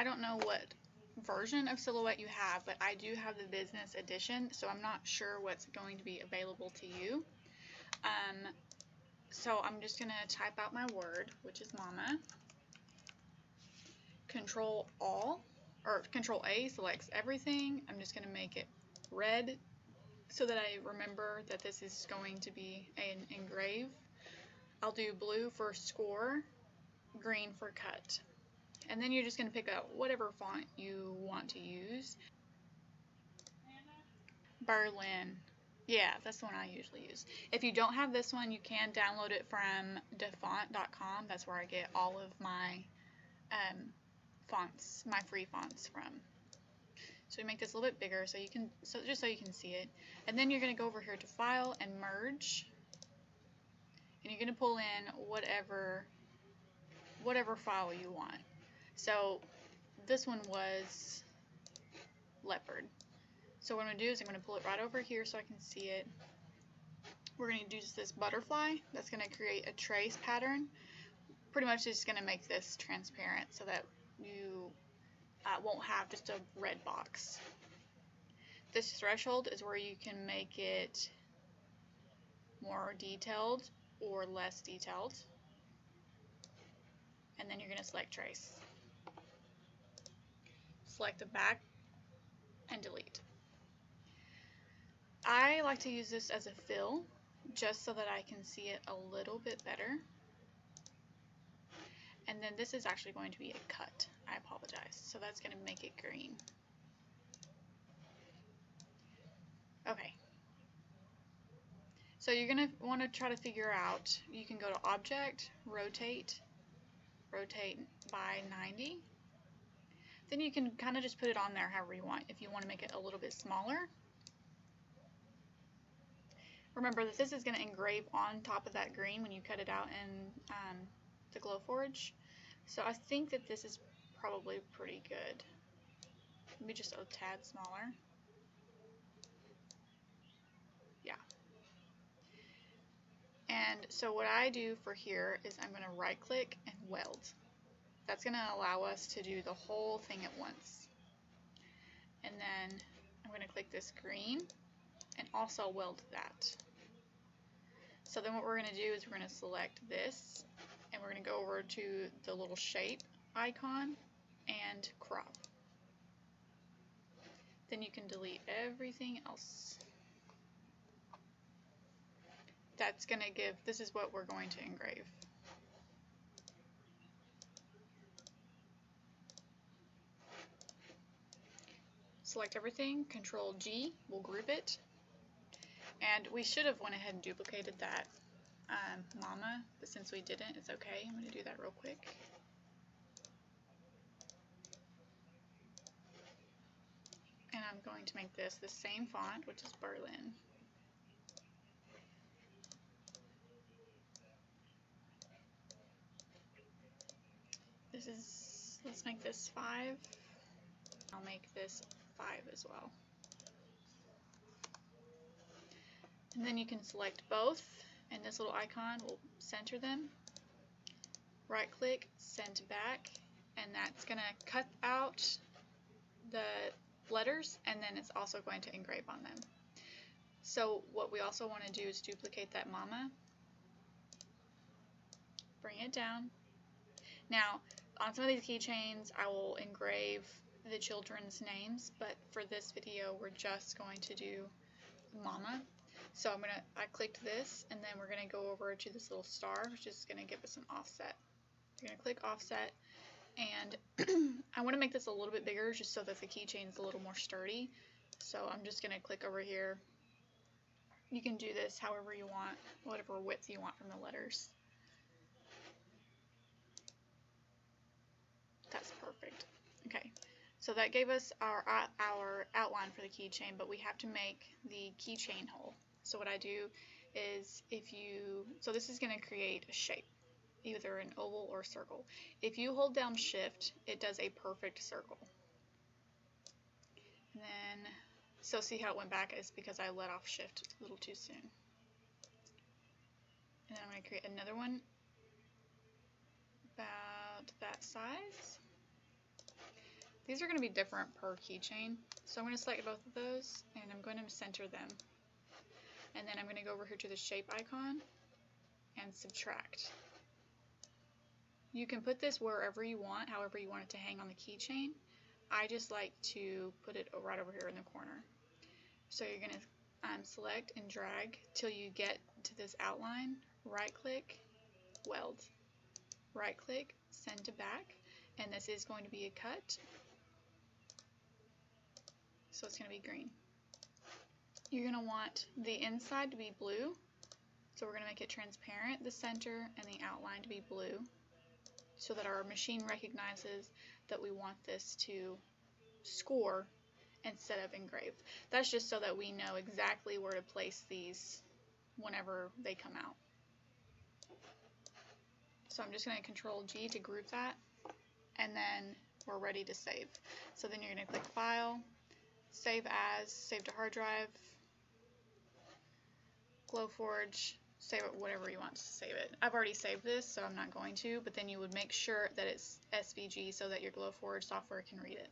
I don't know what version of Silhouette you have, but I do have the business edition, so I'm not sure what's going to be available to you. So I'm just going to type out my word, which is mama. Control A selects everything. I'm just going to make it red so that I remember that this is going to be an engrave. I'll do blue for score, green for cut. And then you're just going to pick out whatever font you want to use. Berlin. Yeah, that's the one I usually use. If you don't have this one, you can download it from defont.com. That's where I get all of my fonts, my free fonts from. So we make this a little bit bigger so you can, just so you can see it. And then you're going to go over here to File and Merge. And you're going to pull in whatever file you want. So this one was leopard. So what I'm going to do is I'm going to pull it right over here so I can see it. We're going to use this butterfly. That's going to create a trace pattern. Pretty much just going to make this transparent so that you won't have just a red box. This threshold is where you can make it more detailed or less detailed. And then you're going to select trace. Select the back and delete. I like to use this as a fill just so that I can see it a little bit better. And then this is actually going to be a cut. I apologize. So that's going to make it green. Okay. So you're going to want to try to figure out, you can go to Object, Rotate by 90. Then you can kind of just put it on there however you want. If you want to make it a little bit smaller. Remember that this is going to engrave on top of that green when you cut it out in the glowforge. So I think that this is probably pretty good. Maybe just a tad smaller. Yeah. And so what I do for here is I'm going to right click and weld. That's going to allow us to do the whole thing at once. And then I'm going to click this green and also weld that. So then what we're going to do is we're going to select this and we're going to go over to the little shape icon and crop. Then you can delete everything else. That's going to give, this is what we're going to engrave. Select everything, Control G, we'll group it. And we should have went ahead and duplicated that mama, but since we didn't, it's okay. I'm going to do that real quick. And I'm going to make this the same font, which is Berlin. This is, let's make this 5. I'll make this 5 as well. And then you can select both, and this little icon will center them. Right click, send back, and that's going to cut out the letters, and then it's also going to engrave on them. So what we also want to do is duplicate that mama. Bring it down. Now, on some of these keychains, I will engrave the children's names, but for this video, we're just going to do mama. So I clicked this, and then we're going to go over to this little star, which is going to give us an offset. You're going to click offset, and I want to make this a little bit bigger just so that the keychain is a little more sturdy. So I'm just going to click over here. You can do this however you want, whatever width you want from the letters. That's perfect. Okay, so that gave us our outline for the keychain, but we have to make the keychain hole. So what I do is so this is going to create a shape, either an oval or circle. If you hold down shift, it does a perfect circle. And then, so see how it went back? It's because I let off shift a little too soon. And then I'm going to create another one about that size. These are going to be different per keychain. So I'm going to select both of those and I'm going to center them. And then I'm going to go over here to the shape icon and subtract. You can put this wherever you want, however you want it to hang on the keychain. I just like to put it right over here in the corner. So you're going to select and drag till you get to this outline, right click, weld. Right click, send to back, and this is going to be a cut. So it's going to be green. You're going to want the inside to be blue, so we're going to make it transparent, the center and the outline to be blue, so that our machine recognizes that we want this to score instead of engrave. That's just so that we know exactly where to place these whenever they come out. So I'm just going to Control G to group that, and then we're ready to save. So then you're going to click File, Save As, Save to Hard Drive, glowforge, save it whatever you want to save it. I've already saved this, so I'm not going to, but then you would make sure that it's SVG so that your glowforge software can read it.